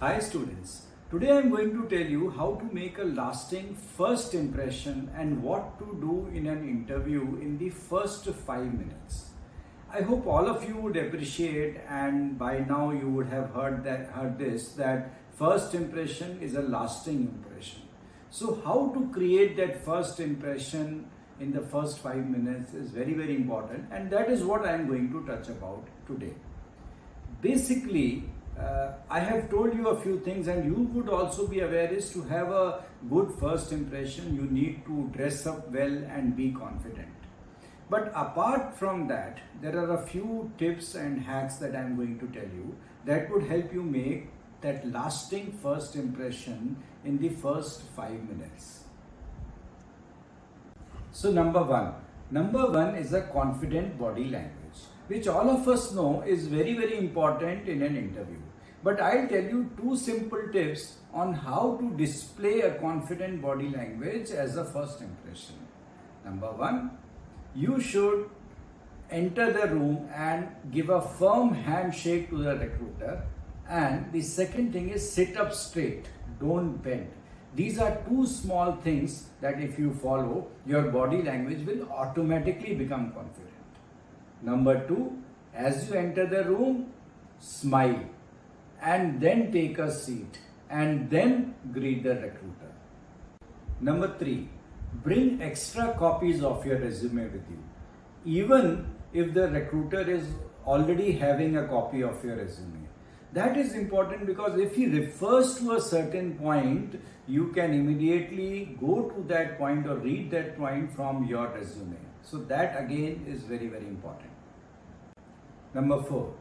Hi students, today I am going to tell you how to make a lasting first impression and what to do in an interview in the first 5 minutes. I hope all of you would appreciate, and by now you would have heard this that first impression is a lasting impression. So how to create that first impression in the first 5 minutes is very important, and that is what I am going to touch about today. Basically, I have told you a few things, and you would also be aware is to have a good first impression, you need to dress up well and be confident. But apart from that, there are a few tips and hacks that I am going to tell you that would help you make that lasting first impression in the first 5 minutes. So number one is a confident body language, which all of us know is very important in an interview. But I'll tell you two simple tips on how to display a confident body language as a first impression. Number one, you should enter the room and give a firm handshake to the recruiter. And the second thing is sit up straight, don't bend. These are two small things that if you follow, your body language will automatically become confident. Number two, as you enter the room, smile and then take a seat and then greet the recruiter. Number three, bring extra copies of your resume with you, even if the recruiter is already having a copy of your resume. That is important because if he refers to a certain point, you can immediately go to that point or read that point from your resume. So that again is very important. Number four,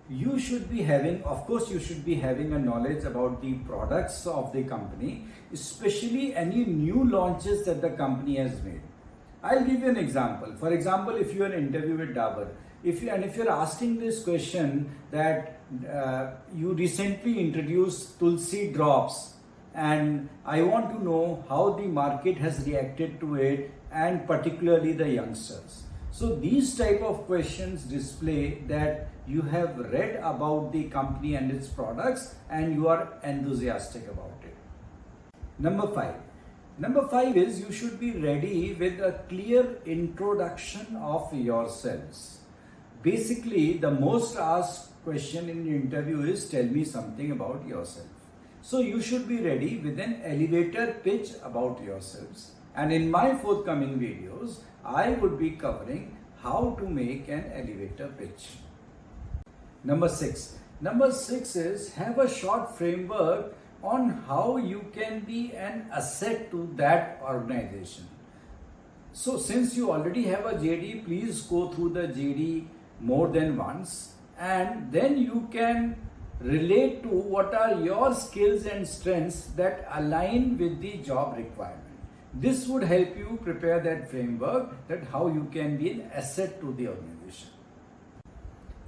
you should be having a knowledge about the products of the company, especially any new launches that the company has made. I'll give you an example. For example, if you are in an interview with Dabur, if you're asking this question that you recently introduced Tulsi drops, and I want to know how the market has reacted to it, and particularly the youngsters. So these type of questions display that you have read about the company and its products and you are enthusiastic about it. Number five is you should be ready with a clear introduction of yourselves. Basically, the most asked question in the interview is tell me something about yourself. So you should be ready with an elevator pitch about yourselves. And in my forthcoming videos, I would be covering how to make an elevator pitch. Number six is have a short framework on how you can be an asset to that organization. So since you already have a JD, please go through the JD more than once, and then you can relate to what are your skills and strengths that align with the job requirement. This would help you prepare that framework that how you can be an asset to the organization.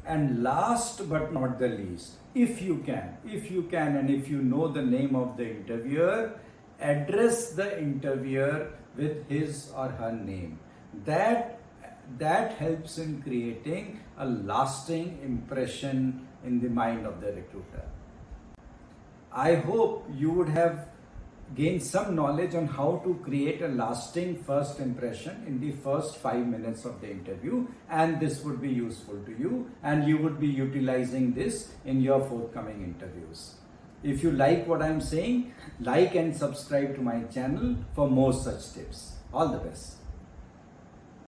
And last but not the least, if you can and if you know the name of the interviewer, address the interviewer with his or her name. That helps in creating a lasting impression in the mind of the recruiter. I hope you would have gained some knowledge on how to create a lasting first impression in the first 5 minutes of the interview, and this would be useful to you and you would be utilizing this in your forthcoming interviews. If you like what I am saying, like and subscribe to my channel for more such tips. All the best.